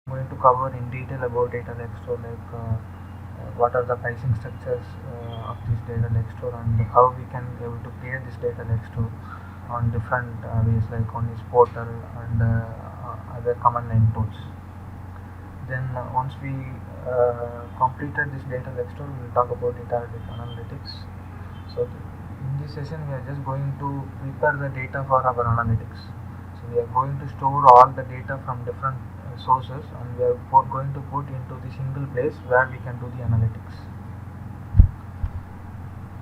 I'm going to cover in detail about data lake store, like what are the pricing structures of this data lake store, and how we can able to create this data lake store on different ways, like on this portal and other command line tools. Then once we completed this data lake store, we will talk about data lake analytics. So in this session, we are just going to prepare the data for our analytics. So we are going to store all the data from different sources, and we are going to put into the single place where we can do the analytics.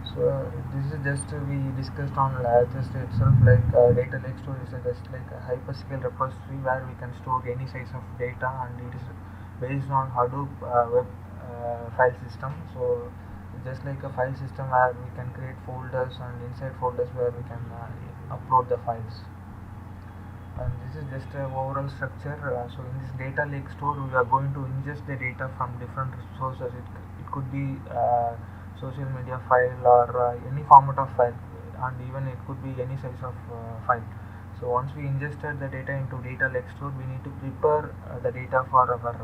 So this is just we discussed on just itself, like data lake store is just like a hyperscale repository where we can store any size of data, and it is based on Hadoop web file system. So just like a file system where we can create folders, and inside folders where we can upload the files. And this is just a overall structure. So in this data lake store, we are going to ingest the data from different sources. It could be social media file, or any format of file, and even it could be any size of file. So once we ingested the data into data lake store, we need to prepare the data for our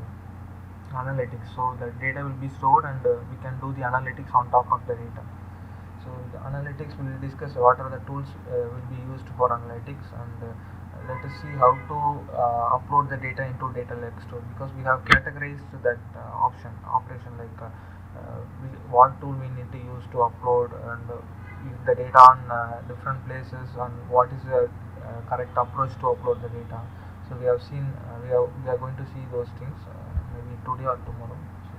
analytics. So the data will be stored, and we can do the analytics on top of the data. So the analytics, we will discuss what are the tools will be used for analytics, and let us see how to upload the data into data lake store, because we have categorized that option operation, like what tool we need to use to upload, and the data on different places, and what is the correct approach to upload the data. So we have seen we are going to see those things maybe today or tomorrow. So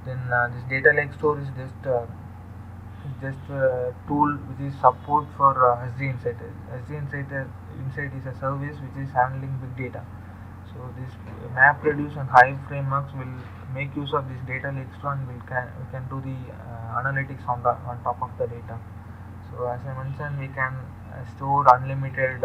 then this data lake store is just a tool which is support for SD Insight. SD Insight is a service which is handling big data. So this MapReduce and Hive frameworks will make use of this data lake store, and we can do the analytics on top of the data. So as I mentioned, we can store unlimited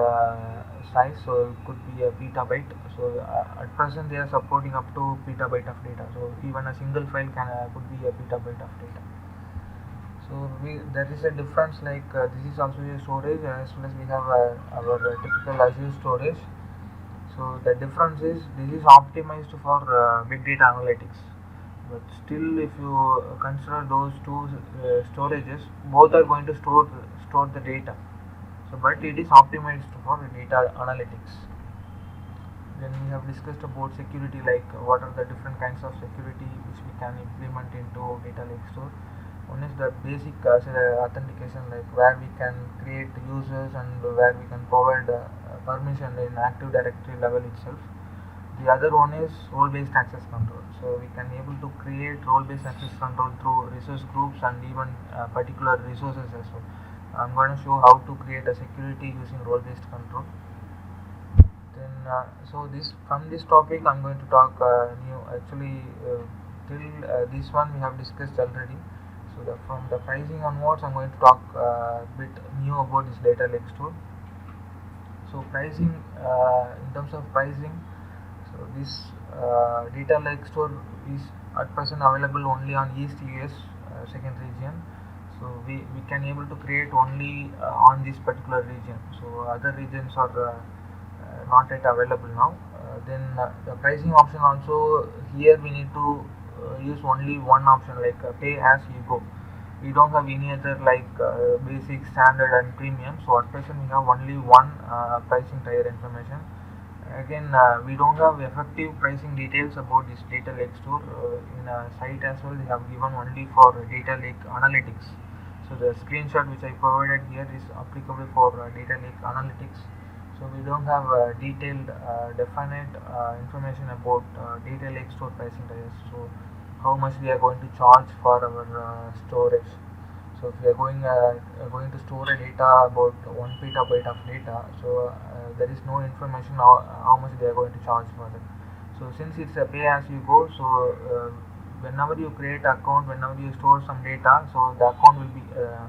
size, so it could be a petabyte. So at present they are supporting up to petabyte of data. So even a single file could be a petabyte of data. So there is a difference, like this is also a storage, as well as we have our typical Azure storage. So the difference is this is optimized for big data analytics. But still, if you consider those two storages, both are going to store the data. So but it is optimized for data analytics. Then we have discussed about security, like what are the different kinds of security which we can implement into data lake store. One is the basic authentication, like where we can create users, and where we can provide permission in Active Directory level itself. The other one is role-based access control. So we can able to create role-based access control through resource groups, and even particular resources as well. I'm going to show how to create a security using role-based control. Then so this from this topic I'm going to talk new actually till this one we have discussed already. So from the pricing onwards, I'm going to talk a bit new about this data lake store. So pricing, in terms of pricing, so this data lake store is at present available only on East US second region. So we can able to create only on this particular region. So other regions are not yet available now. Then the pricing option also, here we need to use only one option, like pay as you go. We don't have any other, like basic, standard and premium. So at present we have only one pricing tier information. Again, we don't have effective pricing details about this data lake store in a site as well. They have given only for data lake analytics. So the screenshot which I provided here is applicable for data lake analytics. So we don't have detailed, definite information about data lake store pricing tiers. So how much we are going to charge for our storage. So if we are going to store a data about 1 petabyte of data, so there is no information how much they are going to charge for it. So since it's a pay as you go, so whenever you create account, whenever you store some data, so the account will be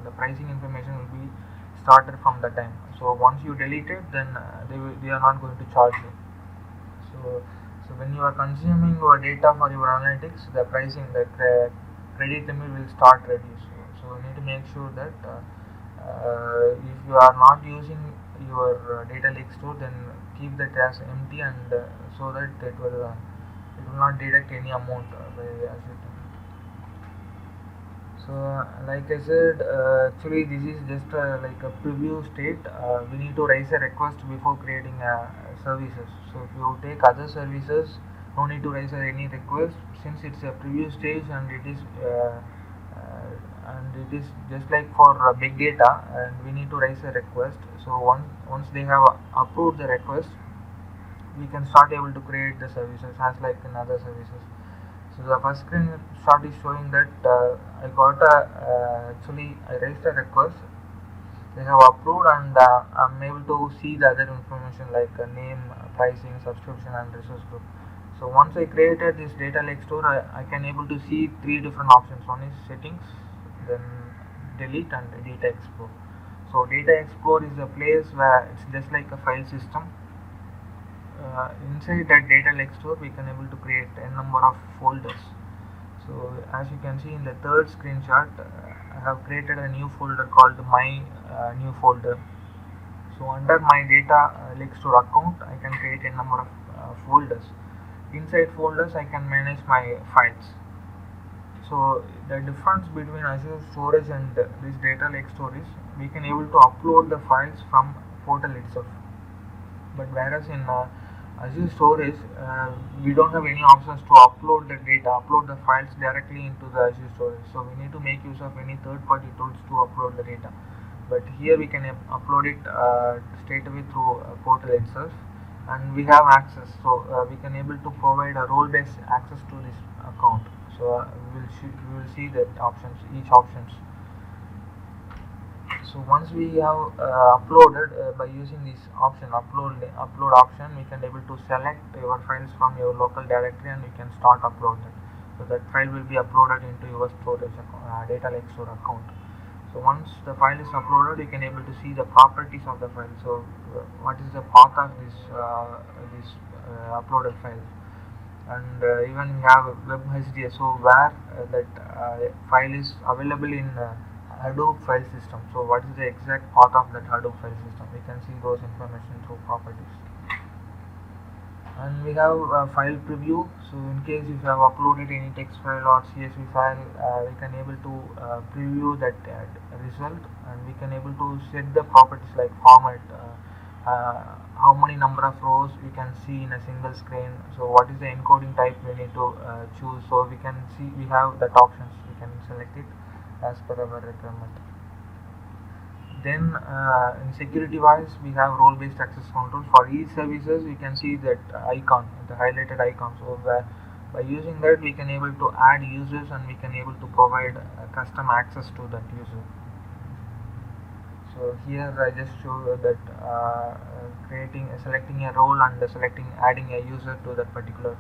the pricing information will be started from the time. So once you delete it, then they are not going to charge you. So so when you are consuming your data for your analytics, the pricing, the credit limit will start reduce. So you need to make sure that if you are not using your data lake store, then keep that as empty, and so that it will not deduct any amount by Azure. So, like I said, actually this is just like a preview state. We need to raise a request before creating services. So, if you take other services, no need to raise any request since it's a preview stage and it is just like for big data, and we need to raise a request. So, once they have approved the request, we can start able to create the services as like in other services. So the first screenshot is showing that actually I raised a request. They have approved, and I'm able to see the other information like name, pricing, subscription, and resource group. So once I created this data lake store, I can able to see three different options. One is settings, then delete, and data explore. So data explore is a place where it's just like a file system. Inside that data lake store, we can able to create a number of folders. So as you can see in the third screenshot, I have created a new folder called my new folder. So under my data lake store account, I can create a number of folders. Inside folders, I can manage my files. So the difference between Azure storage and this data lake store is we can able to upload the files from portal itself. But whereas in Azure storage, we don't have any options to upload the data, upload the files directly into the Azure storage. So we need to make use of any third-party tools to upload the data. But here we can upload it straight away through portal itself, and we have access. So we can able to provide a role-based access to this account. So we will see that options, each options. So once we have uploaded by using this option upload option, we can able to select your files from your local directory and we can start uploading. So that file will be uploaded into your storage data lake store account. So once the file is uploaded, you can able to see the properties of the file. So what is the path of this uploaded file, and even we have WebHDS, so where that file is available in Hadoop file system. So what is the exact path of that Hadoop file system? We can see those information through properties. And we have a file preview. So in case if you have uploaded any text file or CSV file, we can able to preview that result, and we can able to set the properties like format, how many number of rows we can see in a single screen. So what is the encoding type we need to choose. So we can see we have that options, we can select it as per our requirement. Then in security wise, we have role based access control. For each services, we can see that icon, the highlighted icon. So by using that, we can able to add users and we can able to provide custom access to that user. So here I just show that selecting a role and adding a user to that particular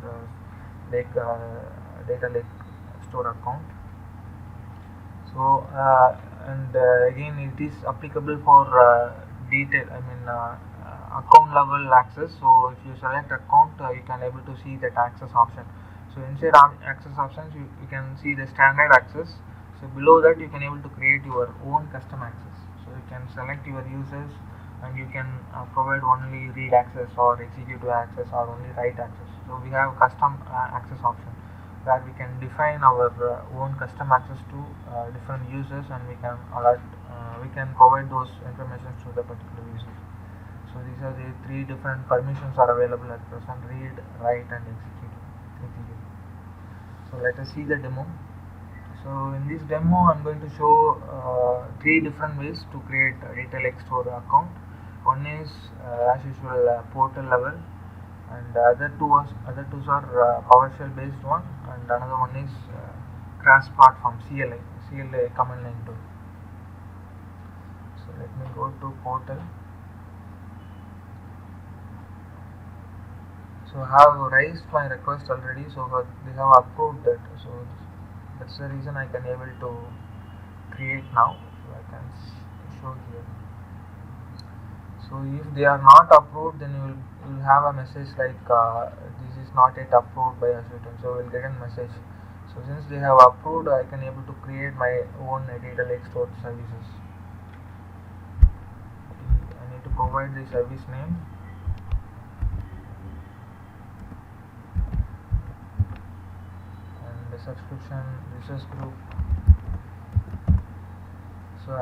data lake store account. So and again, it is applicable for account level access. So if you select account, you can able to see that access option. So inside access options, you can see the standard access. So below that, you can able to create your own custom access. So you can select your users and you can provide only read access or executive access or only write access. So we have custom access option where we can define our own custom access to different users, and we can provide those information to the particular user. So these are the three different permissions are available at present: read, write, and execute. So let us see the demo. So in this demo, I'm going to show three different ways to create a data lake store account. One is as usual portal level, and the other two are PowerShell based one, and another one is CRAS platform CLI command line tool. So let me go to portal. So I have raised my request already, so they have approved that. So that's the reason I can able to create now. So I can show here. So if they are not approved, then you will have a message like this is not yet approved by Azure. So we will get a message. So since they have approved, I can able to create my own data lake store services. I need to provide the service name. subscription research group. So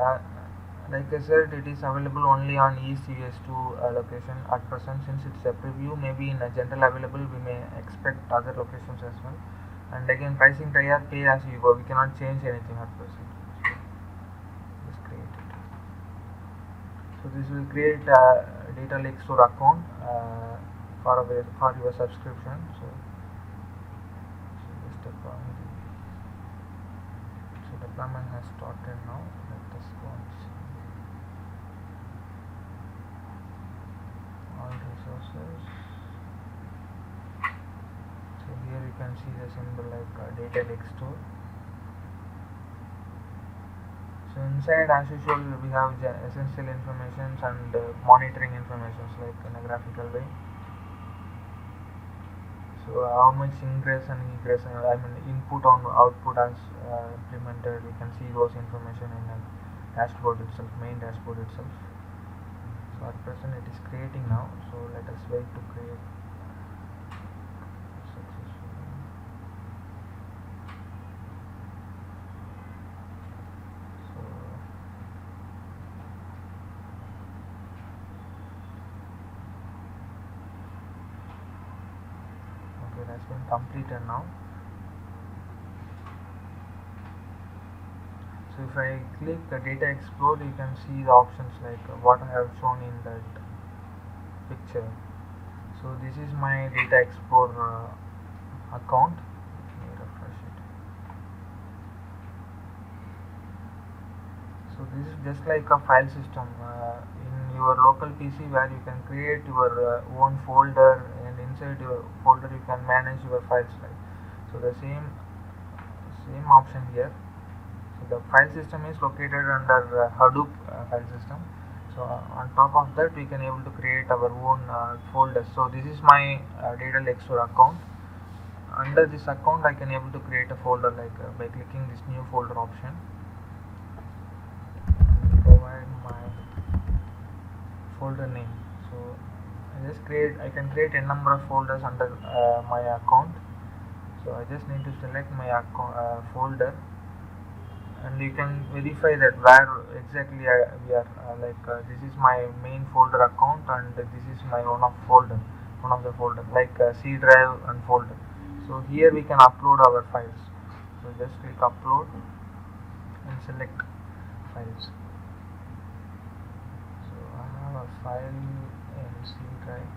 like I said, it is available only on ECS2 location at present. Since it's a preview, maybe in a general available we may expect other locations as well. And again, pricing tier, pay as you go, we cannot change anything at present. So just create it. So this will create a data lake store account for your subscription. So just deployment has started now. Let us go and see all resources. So here you can see the symbol like data lake store. So inside, as usual, we have essential information and monitoring information like in a graphical way. So how much ingress and egress, input on output as implemented, we can see those information in a dashboard itself, main dashboard itself. So at present it is creating now, so let us wait to create successfully. So okay, that's been completed now. So if I click the data explore, you can see the options like what I have shown in that picture. So this is my data explore account. Let me refresh it. So this is just like a file system in your local PC where you can create your own folder, and inside your folder you can manage your files, right? So the same option here. So the file system is located under Hadoop file system. So on top of that we can able to create our own folders. So this is my data lake store account. Under this account I can able to create a folder like by clicking this new folder option. Provide my folder name. So I can create a number of folders under my account. So I just need to select my account, folder, and you can verify that where exactly we are this is my main folder account, and this is my one of the folder like C drive and folder. So here we can upload our files. So just click upload and select files. So I have a file in C drive.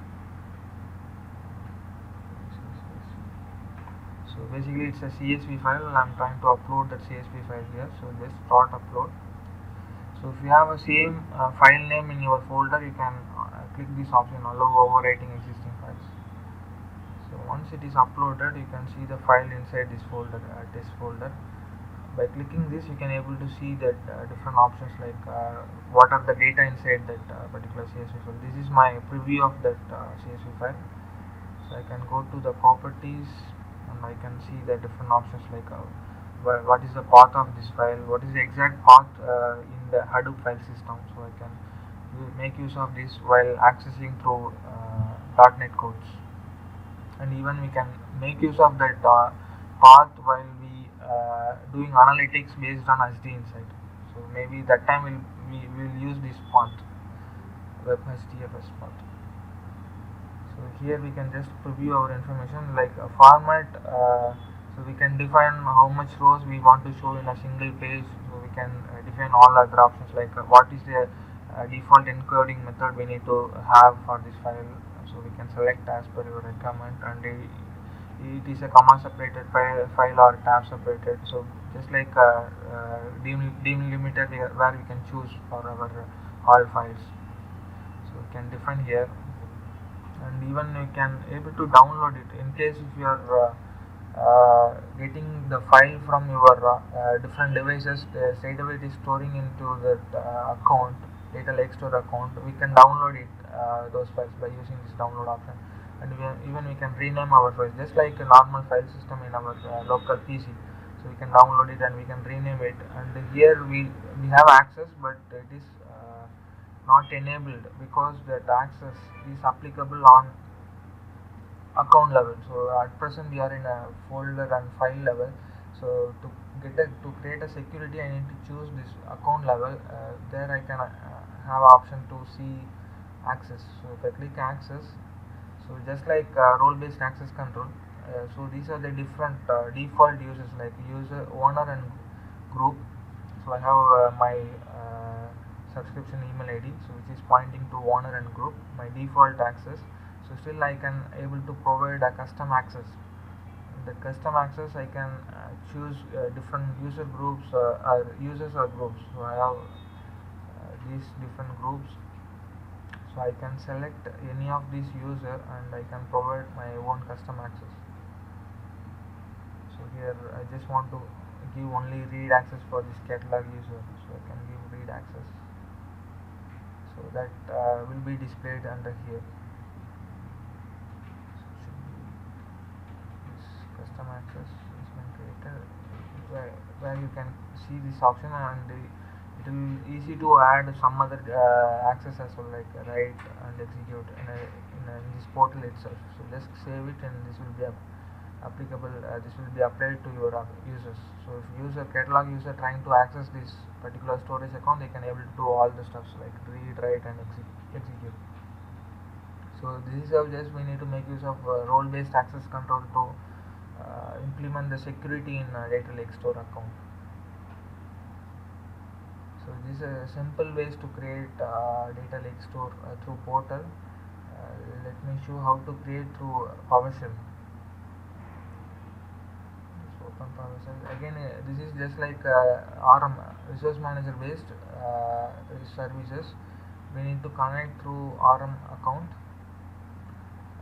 So basically it's a CSV file, and I'm trying to upload that CSV file here. So just start upload. So if you have a same file name in your folder, you can click this option, allow overwriting existing files. So once it is uploaded, you can see the file inside this folder, test folder. By clicking this, you can able to see that different options like what are the data inside that particular CSV file. This is my preview of that CSV file. So I can go to the properties, and I can see the different options like what is the path of this file, what is the exact path in the Hadoop file system. So I can make use of this while accessing through .NET codes, and even we can make use of that path while we doing analytics based on SD Insight. So maybe that time we will use this path, WebHDFS path. So here we can just preview our information like a format. So we can define how much rows we want to show in a single page. So we can define all other options like what is the default encoding method we need to have for this file. So we can select as per your requirement, and it is a comma separated file or tab separated. So just like delimiter where we can choose for our all files. So we can define here, and even you can able to download it in case if you are getting the file from your different devices. Straight away it is storing into that account, data lake store account. We can download it those files by using this download option, and even we can rename our files just like a normal file system in our local PC. So we can download it and we can rename it, and here we have access, but it is not enabled because that access is applicable on account level. So at present we are in a folder and file level, So to create a security, I need to choose this account level. There I can have option to see access. So if I click access, so just like role based access control, so these are the different default users like user, owner and group. So I have my subscription email ID, so which is pointing to owner and group, my default access. So still I can able to provide a custom access. In the custom access I can choose different user groups or users or groups. So I have these different groups, so I can select any of these user and I can provide my own custom access. So here I just want to give only read access for this catalog user, so I can give read access, so that will be displayed under here. So it should be this custom access is been created, where you can see this option, and it will easy to add some other access as well, like write and execute in this portal itself. So just save it and this will be applicable, this will be applied to your users. So if user catalog user trying to access this particular storage account, they can able to do all the stuffs like read, write and execute. So this is how just we need to make use of role based access control to implement the security in data lake store account. So this is a simple ways to create data lake store through portal. Let me show how to create through PowerShell. Open PowerShell again. This is just like RM, resource manager based services. We need to connect through RM account.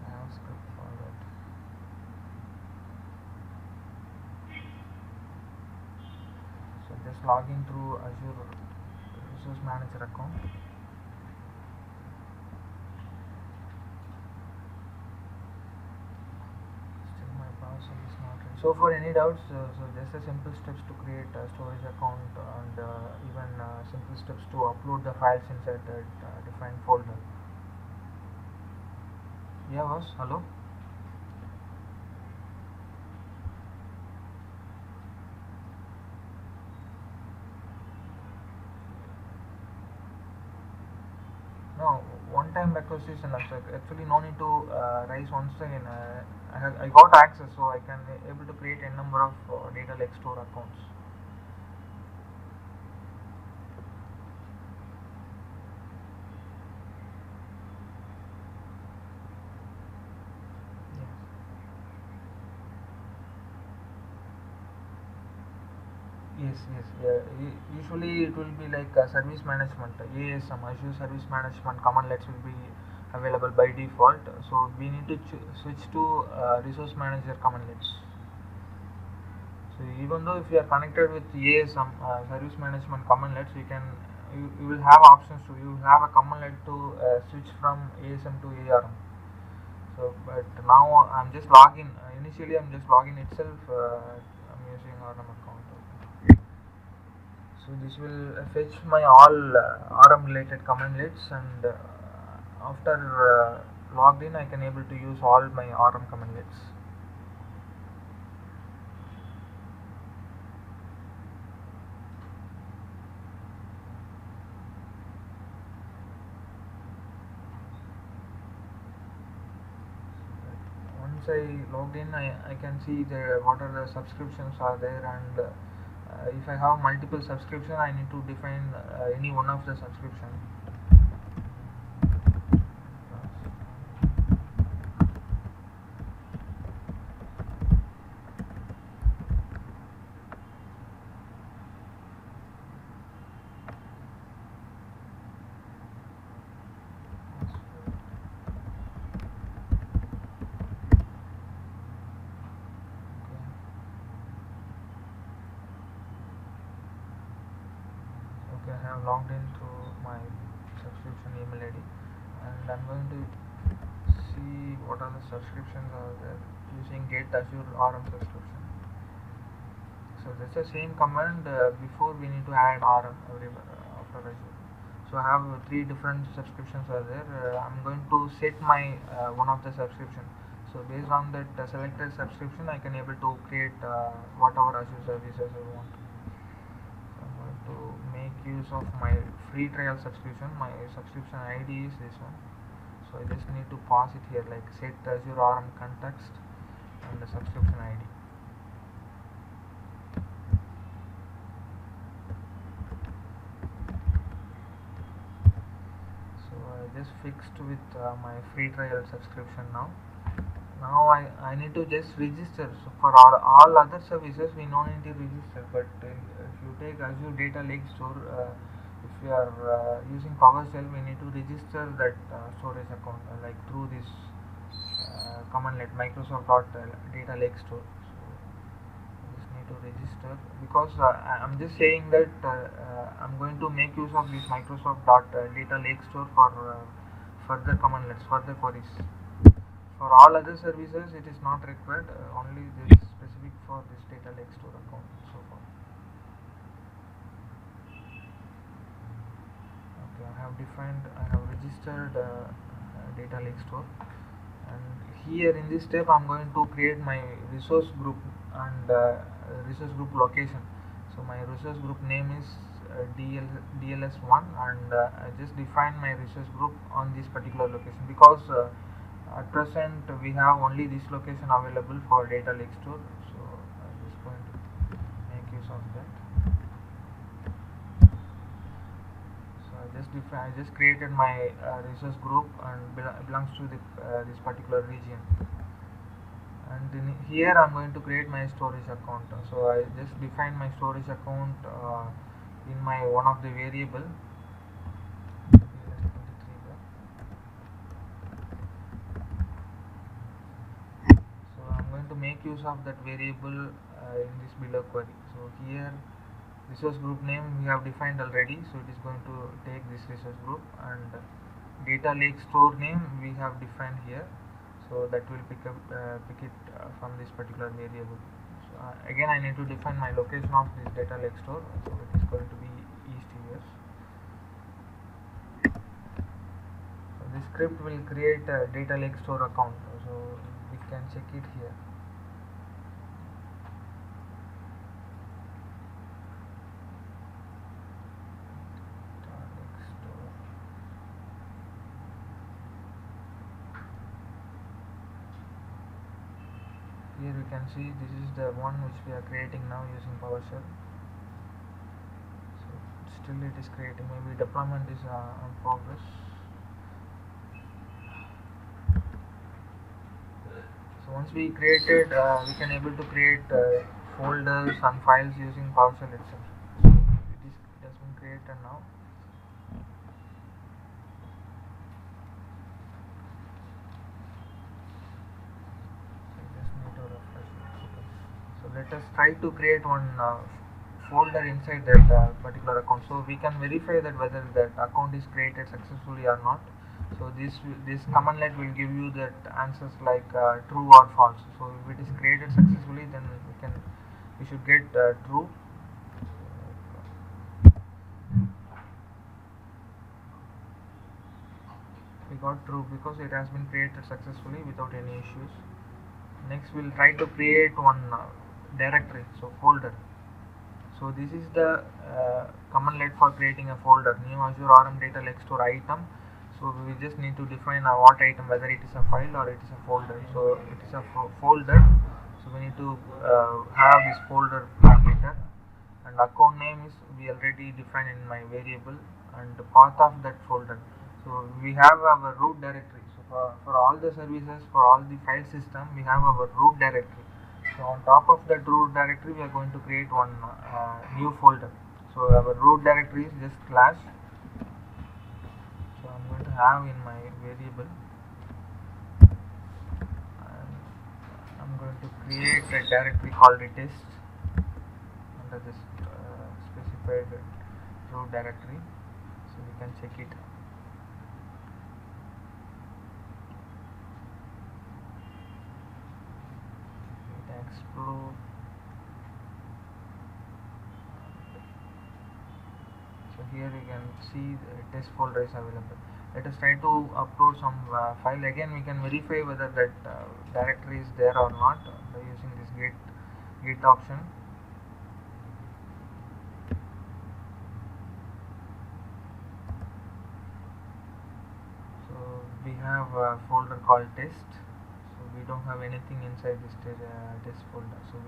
I have script for that. So just login through Azure resource manager account. Still my PowerShell is not ready. So for any doubts, so just a simple steps to create a storage account, and even simple steps to upload the files inside that defined folder. Yeah, boss. Hello. No, one time request is enough. Actually, no need to raise once again. I got access, so I can able to create a number of data lake store accounts. Yes, yes, yeah. Usually it will be like service management, ASM, Azure Service Management commandlets will be available by default. So we need to switch to Resource Manager commandlets. So even though if you are connected with ASM, Service Management commandlets, you will have options to you have a commandlet to switch from ASM to ARM. So but now I'm just login. Initially I'm just login itself. I'm using ARM account. So this will fetch my all RM related commandlets, and after logged in I can able to use all my RM commandlets. Once I logged in, I can see what are the subscriptions are there, and if I have multiple subscription, I need to define any one of the subscription. Okay, I have logged in through my subscription email ID, and I'm going to see what are the subscriptions are there using Get Azure RM subscription. So that's the same command. Before we need to add RM after Azure. So I have three different subscriptions are there. I'm going to set my one of the subscription. So based on that selected subscription, I can able to create whatever Azure services I want. So I'm going to make use of my free trial subscription. My subscription ID is this one. So I just need to pass it here, like set Azure RM context and the subscription ID. So I just fixed with my free trial subscription now. Now I need to just register. So for all other services we no need to register, but if you take Azure Data Lake Store, if you are using PowerShell, we need to register that storage account like through this command like Microsoft Data Lake Store. So I just need to register because I'm just saying that I'm going to make use of this Microsoft Data Lake Store for further commandlets, further queries. For all other services, it is not required. Only this specific for this Data Lake Store account so far. Okay, I have registered Data Lake Store, and here in this step, I'm going to create my resource group and resource group location. So my resource group name is DLS1, and I just define my resource group on this particular location because. At present, we have only this location available for Data Lake Store, so I'm just going to make use of that. So I just created my resource group and belongs to this particular region. And here I'm going to create my storage account. So I just define my storage account in my one of the variable. I'm going to make use of that variable in this below query. So here resource group name we have defined already, so it is going to take this resource group, and data lake store name we have defined here, so that will pick it from this particular variable. So again I need to define my location of this data lake store, so it is going to be East US. So this script will create a data lake store account, so we can check it here. Here you can see this is the one which we are creating now using PowerShell. So still it is creating, maybe deployment is on progress. So once we created, we can able to create folders and files using PowerShell itself. So it has been created now. So let us try to create one folder inside that particular account, so we can verify that whether that account is created successfully or not. So this commandlet will give you that answers like true or false. So if it is created successfully, then we should get true. We got true because it has been created successfully without any issues. Next we'll try to create one directory, so folder. So this is the commandlet for creating a folder, new Azure RM Data Lake Store item. So we just need to define what item, whether it is a file or it is a folder. So it is a folder, so we need to have this folder parameter, and account name is we already defined in my variable, and the path of that folder. So we have our root directory. So for all the services, for all the file system, we have our root directory. So on top of that root directory, we are going to create one new folder. So our root directory is just class. So I'm going to have in my variable, and I'm going to create a directory called test under this specified root directory. So we can check it. Explore. So here you can see the test folder is available. let us try to upload some file. Again we can verify whether that directory is there or not by using this git option. So we have a folder called test, so we don't have anything inside this test folder. So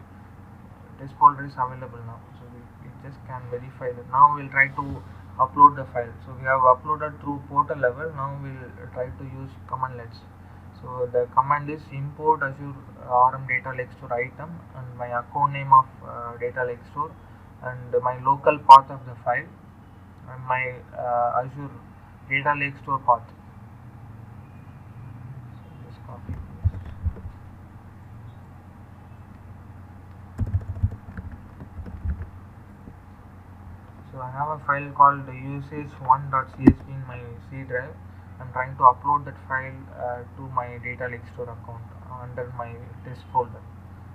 this folder is available now, so we just can verify that. Now we'll try to upload the file. So we have uploaded through portal level. Now we'll try to use commandlets. So the command is import Azure RM data lake store item and my account name of data lake store and my local path of the file and my Azure data lake store path. So just copy paste. So I have a file called usage1.csv in my C drive. I'm trying to upload that file to my data lake store account under my test folder.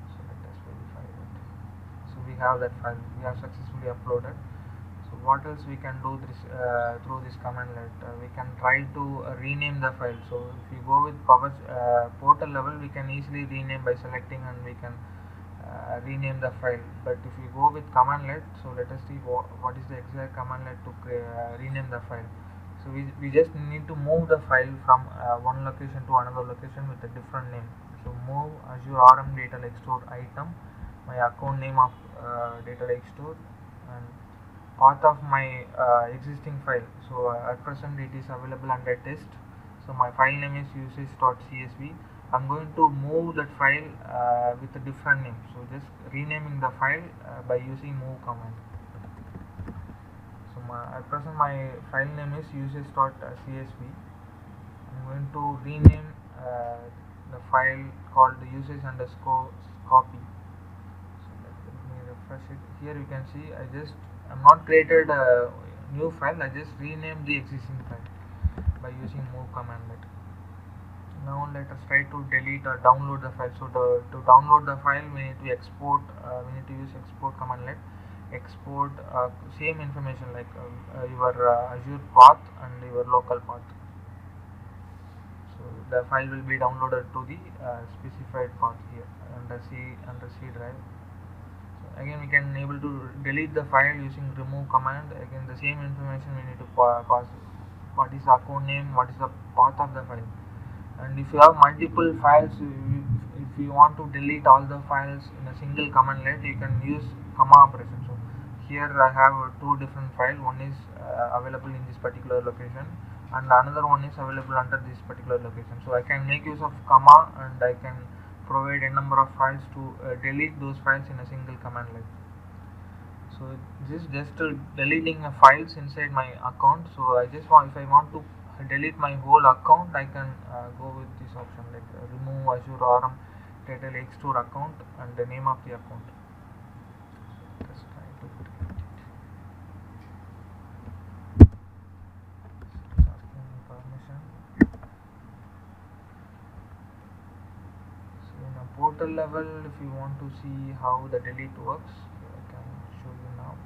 So let us verify that. So we have that file. We have successfully uploaded. So what else we can do this through this commandlet? We can try to rename the file. So if we go with Power portal level, we can easily rename by selecting and we can rename the file. But if we go with commandlet, so let us see what is the exact commandlet to rename the file. So we just need to move the file from one location to another location with a different name. So move Azure RM data lake store item, my account name of data lake store and path of my existing file. So at present it is available under test. So my file name is usage.csv. I'm going to move that file with a different name. So just renaming the file by using move command. So at present my file name is usage.csv. I'm going to rename the file called usage underscore copy. So let me refresh it. Here you can see I'm not created a new file. I just renamed the existing file by using move commandlet. Now let us try to delete or download the file. So to download the file, we need to export. We need to use export commandlet. Export same information like your Azure path and your local path. So the file will be downloaded to the specified path here under C drive. So again we can able to delete the file using remove command. Again the same information we need to pass. What is the account name? What is the path of the file? And if you have multiple files, if you want to delete all the files in a single commandlet, you can use comma operation. So here I have two different files. One is available in this particular location and another one is available under this particular location. So I can make use of comma and I can provide a number of files to delete those files in a single commandlet. So this is just deleting files inside my account. So if I want to delete my whole account, I can go with this option like remove Azure RM data lake store account and the name of the account. So let's try to create it. It's asking me permission. So in a portal level, if you want to see how the delete works, I can show you now.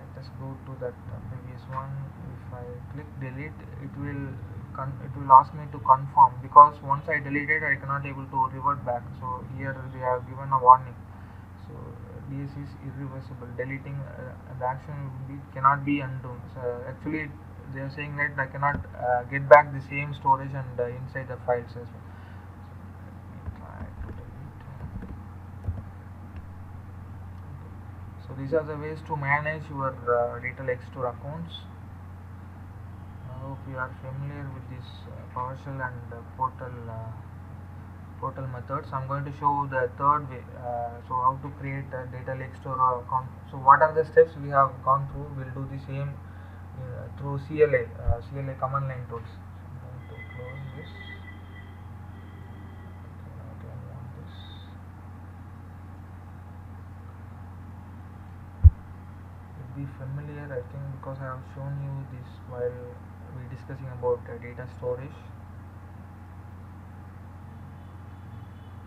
Let us go to that previous one. If I click delete, it will ask me to confirm, because once I delete it I cannot able to revert back. So here we have given a warning. So this is irreversible. Deleting the action cannot be undone. So actually they are saying that I cannot get back the same storage and inside the files as well. So these are the ways to manage your data lake store accounts. I hope you are familiar with this PowerShell and portal methods. I'm going to show the third way. So how to create a data lake store account. So what are the steps we have gone through? We'll do the same through CLA command line tools. So I'm going to close this. Be familiar, I think, because I have shown you this while we discussing about data storage.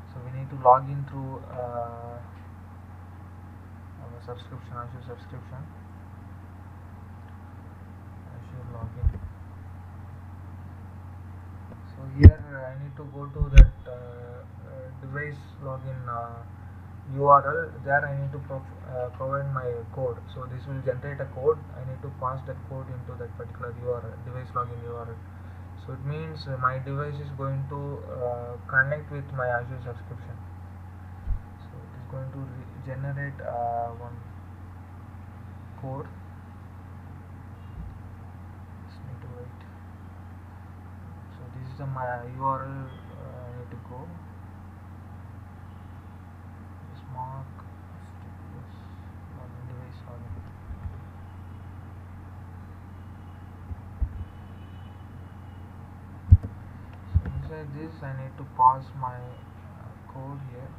So we need to log in through our subscription, Azure subscription, Azure login. here I need to go to that device login URL. There I need to provide my code. So this will generate a code. I need to pass that code into that particular URL, device login URL. So it means my device is going to connect with my Azure subscription. So it is going to generate one code. Just need to wait. So this is my URL. I need to go. Mark yes, login device login. So inside this I need to pass my code here.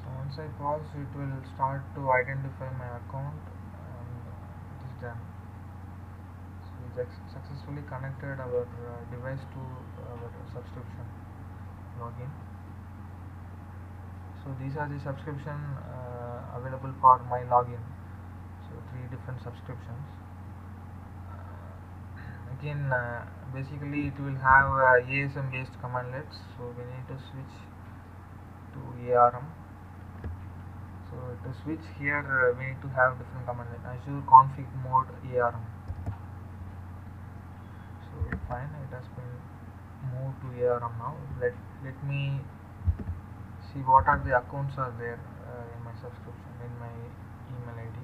So once I pass, it will start to identify my account, and it is done. So we successfully connected our device to our subscription login. So these are the subscription available for my login. So 3 different subscriptions. Again, basically it will have ASM based commandlets. So we need to switch to ARM. So to switch here, we need to have different commandlet. Azure config mode ARM. So fine, it has been moved to ARM now. Let me see what are the accounts are there in my subscription, in my email ID.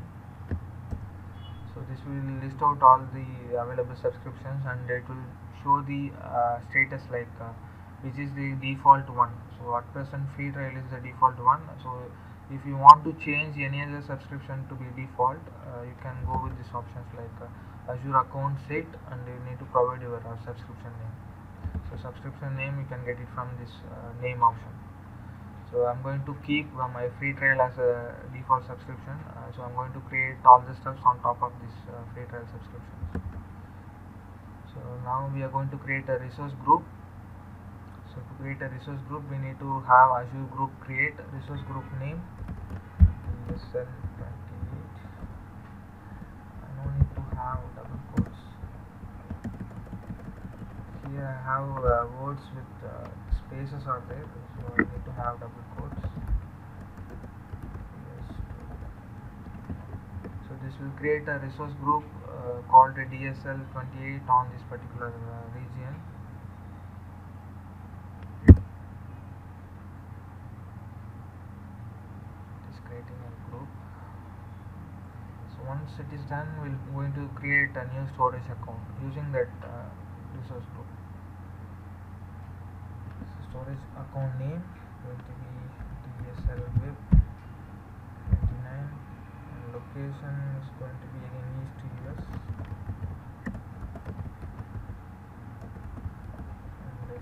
So this will list out all the available subscriptions, and it will show the status like which is the default one. So at present free trial is the default one. So if you want to change any other subscription to be default, you can go with these options like Azure account set, and you need to provide your subscription name. So subscription name you can get it from this name option. So I'm going to keep my free trial as a default subscription. So I'm going to create all the stuff on top of this free trial subscriptions. So now we are going to create a resource group. So to create a resource group, we need to have Azure group create resource group name ESL28. I no need to have double quotes. Here I have words with spaces are there, so I need to have double quotes. Yes. So this will create a resource group called a DSL28 on this particular region. It is creating a group. So once it is done, we're going to create a new storage account using that resource group. So storage account name going to be DSL web 29, and location is going to be again East US, and the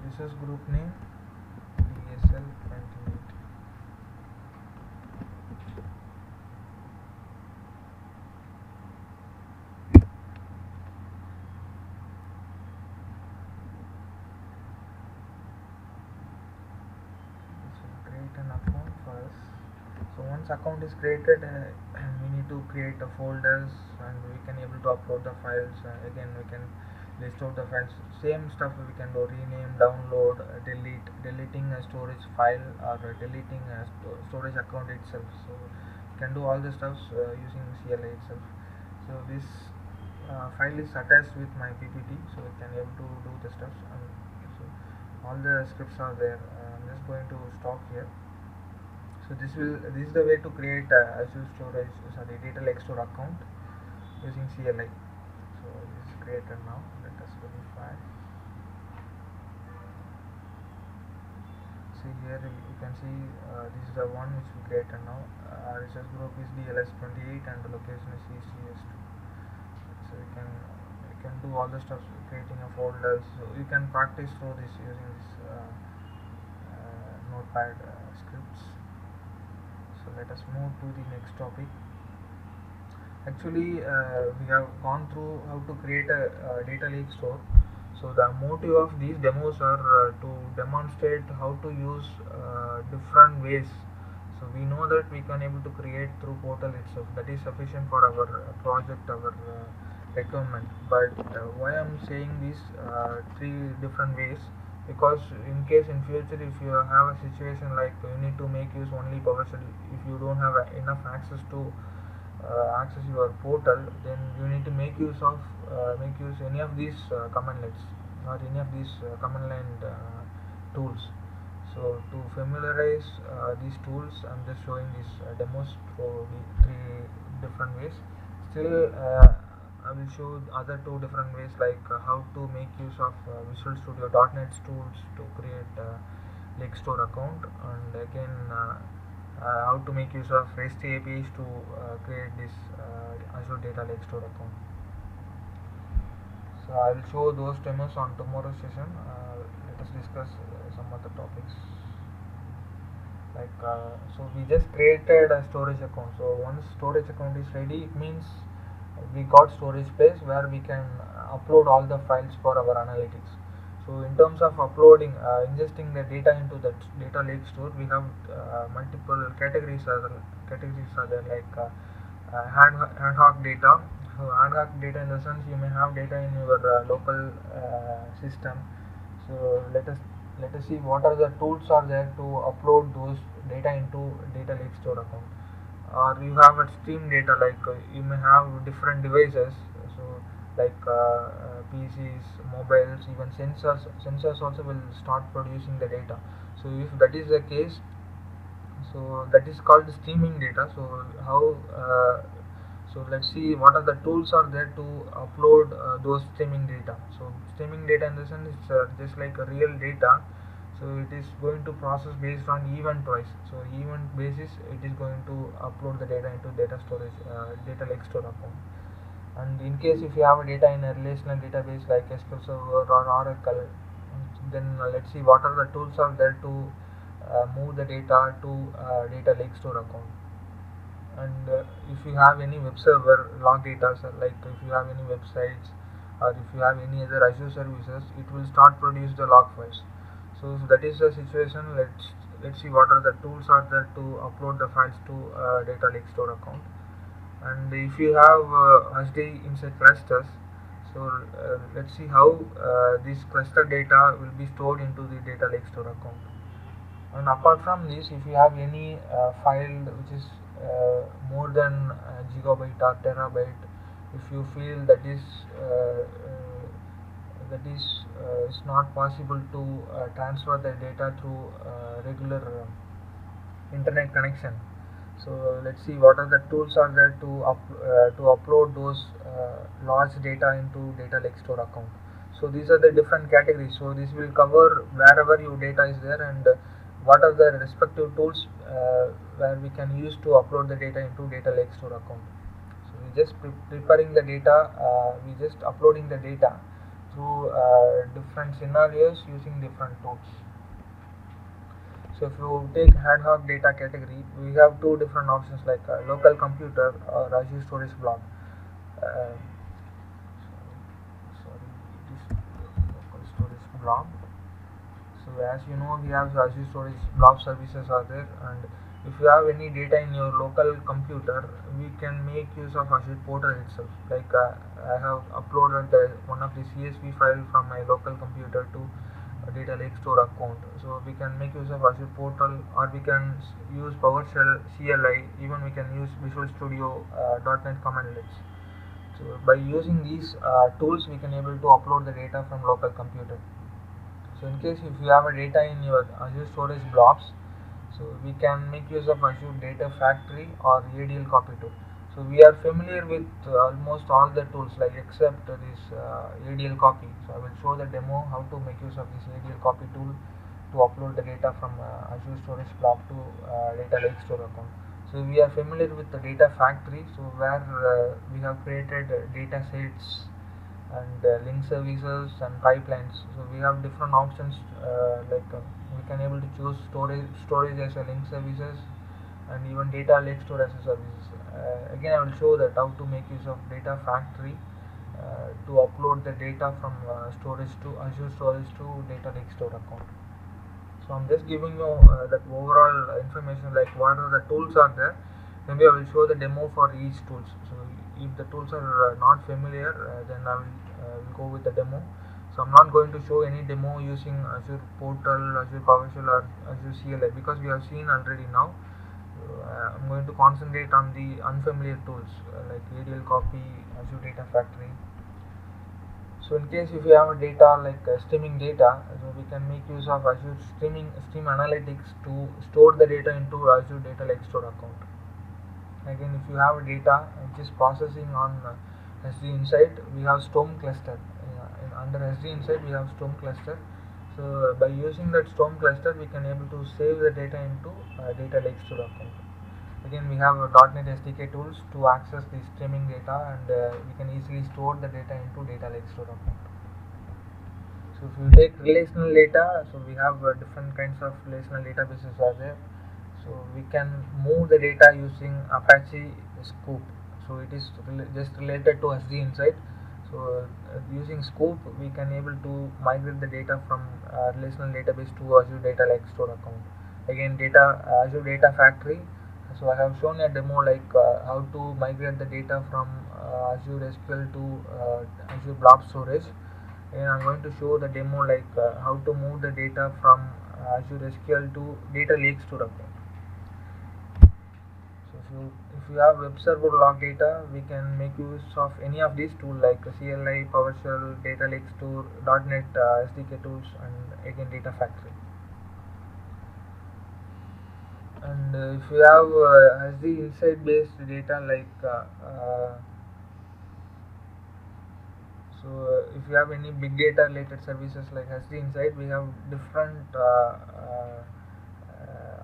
resource group name DSL28. An account first. So once account is created, we need to create the folders, and we can able to upload the files. Again, we can list out the files. Same stuff we can do: rename, download, deleting a storage file, or deleting a storage account itself. So you can do all the stuffs using CLI itself. So this file is attached with my PPT, so we can able to do the stuffs. And so all the scripts are there. I'm just going to stop here. So this is the way to create Azure storage, sorry, data lake store account using CLI. So this is created now. Let us verify. See here you can see this is the one which we created now. Our resource group is DLS28 and the location is ECS2. So you can do all the stuff, creating a folder. So you can practice through this using this notepad scripts. So let us move to the next topic. Actually, we have gone through how to create a data lake store. So the motive of these demos are to demonstrate how to use different ways. So we know that we can able to create through portal itself. That is sufficient for our project, our requirement. But why I'm saying these three different ways? Because in case in future, if you have a situation like you need to make use only PowerShell, if you don't have enough access to access your portal, then you need to make use any of these command lines or any of these command line tools. So to familiarize these tools, I'm just showing these demos for the three different ways. Still, I will show other two different ways, like how to make use of Visual Studio .NET tools to create Lake Store account, and again how to make use of REST APIs to create this Azure Data Lake Store account. So I will show those demos on tomorrow's session. Let us discuss some other topics. So we just created a storage account. So once storage account is ready, it means we got storage space where we can upload all the files for our analytics. So in terms of uploading, ingesting the data into that data lake store, we have multiple categories. Categories are there, like ad hoc data. So ad hoc data in the sense you may have data in your local system. So let us see what are the tools are there to upload those data into data lake store account. Or you have a stream data, like you may have different devices, so like PCs, mobiles, even sensors also will start producing the data. So if that is the case, so that is called streaming data. So how so let's see what are the tools are there to upload those streaming data. So streaming data in the sense it's just like a real data, so it is going to process based on event wise. So event basis it is going to upload the data into data storage, data lake store account. And in case if you have a data in a relational database like SQL Server or Oracle, then let's see what are the tools are there to move the data to data lake store account. And if you have any web server log data, so like if you have any websites or if you have any other Azure services, it will start produce the log files. So if that is the situation, let's see what are the tools are there to upload the files to data lake store account. And if you have HD inside clusters, so let's see how this cluster data will be stored into the data lake store account. And apart from this, if you have any file which is more than gigabyte or terabyte, if you feel that is it's not possible to transfer the data through regular internet connection, so let's see what are the tools are there to upload those large data into data lake store account. So these are the different categories. So this will cover wherever your data is there, and what are the respective tools where we can use to upload the data into data lake store account. So we just preparing the data, we just uploading the data through different scenarios using different tools. So if you take ad hoc data category, we have two different options, like local computer or Azure storage blob. Uh, sorry, it is local storage blob. So as you know, we have Azure storage blob services are there, and if you have any data in your local computer, we can make use of Azure portal itself. Like I have uploaded one of the CSV file from my local computer to data lake store account. So we can make use of Azure portal, or we can use PowerShell CLI. Even we can use Visual Studio .NET command lines. So by using these tools, we can able to upload the data from local computer. So in case if you have a data in your Azure storage blobs, so we can make use of Azure Data Factory or ADL copy tool. So we are familiar with almost all the tools, like except this ADL copy. So I will show the demo how to make use of this ADL copy tool to upload the data from Azure storage blob to data lake store account. So we are familiar with the data factory, so where we have created data sets and link services and pipelines. So we have different options, we can able to choose storage as a link services, and even data lake store as a services. Again, I will show that how to make use of data factory to upload the data from storage to Azure Storage to Data Lake Store account. So I'm just giving you that overall information, like what are the tools are there. Maybe I will show the demo for each tools. So if the tools are not familiar, then I will go with the demo. So I'm not going to show any demo using Azure Portal, Azure PowerShell, or Azure CLI, because we have seen already now. I'm going to concentrate on the unfamiliar tools like ADL Copy, Azure Data Factory. So in case if you have a data like streaming data, so we can make use of Azure Stream Analytics to store the data into Azure Data Lake Store account. Again, if you have data which is processing on SD Insight, we have Storm cluster. Under SD Insight, we have Storm cluster. So by using that Storm cluster, we can able to save the data into Data Lake Store account. Again, we have .NET SDK tools to access the streaming data, and we can easily store the data into Data Lake Store account. So if you take relational data, so we have different kinds of relational databases are there. So we can move the data using Apache Scoop. So it is just related to SD Insight. So using Scoop, we can able to migrate the data from relational database to Azure Data Lake Store account. Again, Azure Data Factory. So I have shown a demo like how to migrate the data from Azure SQL to Azure Blob Storage, and I'm going to show the demo like how to move the data from Azure SQL to Data Lake Store account. So if you have web server log data, we can make use of any of these tools like CLI, PowerShell, Data Lake Store, .NET SDK tools, and again Data Factory. And if you have SD Insight based data like if you have any big data related services like SD Insight, we have different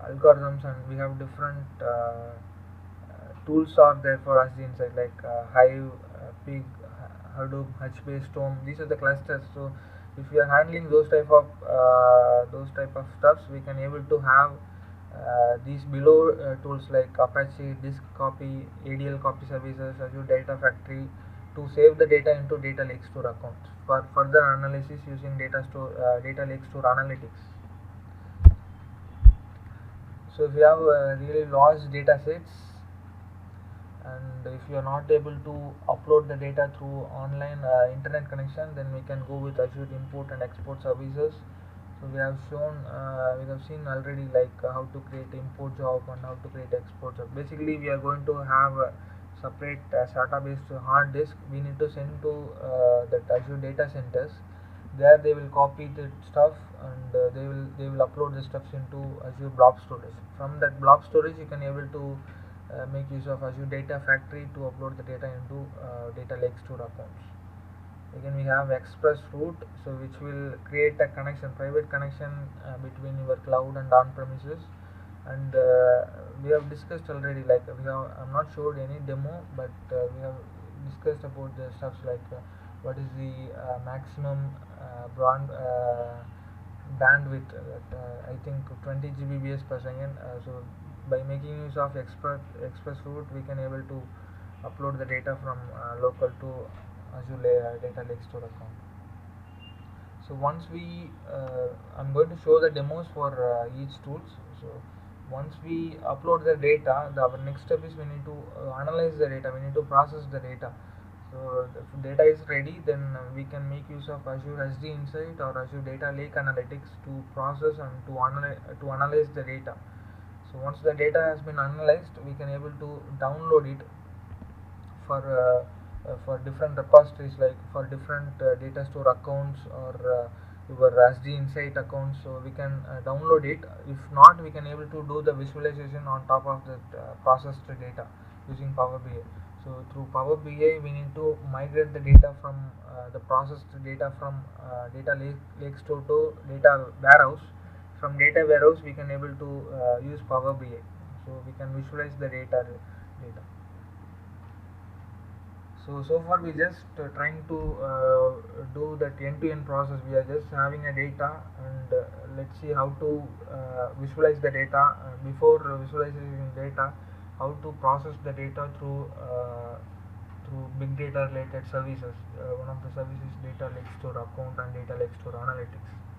algorithms, and we have different tools are there for SD Insight like Hive, Pig, Hadoop, HBase, Storm. These are the clusters. So if we are handling those type of stuffs, we can able to have these below tools like Apache Disk Copy, ADL Copy Services, Azure Data Factory to save the data into Data Lake Store accounts for further analysis using Data Lake Store Analytics. So if you have really large data sets, and if you are not able to upload the data through online internet connection, then we can go with Azure Import and Export Services. So we have seen already like how to create import job and how to create export job. Basically, we are going to have a separate SATA based hard disk. We need to send to that Azure data centers. There they will copy the stuff, and they will upload the stuffs into Azure Blob Storage. From that Blob Storage, you can able to make use of Azure Data Factory to upload the data into Data Lake Store accounts. Again, we have Express Route, so which will create a private connection between your cloud and on-premises. And we have discussed already, like I'm not showed any demo, but we have discussed about the stuffs like what is the maximum bandwidth. I think 20 Gbps per second. So by making use of Express Route, we can able to upload the data from local to Azure Data Lake Store account. So once I'm going to show the demos for each tools. So once we upload the data, our next step is we need to analyze the data. We need to process the data. So if data is ready, then we can make use of Azure SD Insight or Azure Data Lake Analytics to process and to analyze the data. So once the data has been analyzed, we can able to download it for different repositories, like for different data store accounts or your SD Insight accounts. So we can download it. If not, we can able to do the visualization on top of that processed data using Power BI. So through Power BI, we need to migrate the data from the processed data from Data Lake Store to data warehouse. From data warehouse, we can able to use Power BI. So we can visualize the data. So far we just trying to do that end-to-end process. We are just having a data, and let's see how to visualize the data. Before visualizing data, how to process the data through through big data related services. One of the services data lake store account and data lake store analytics.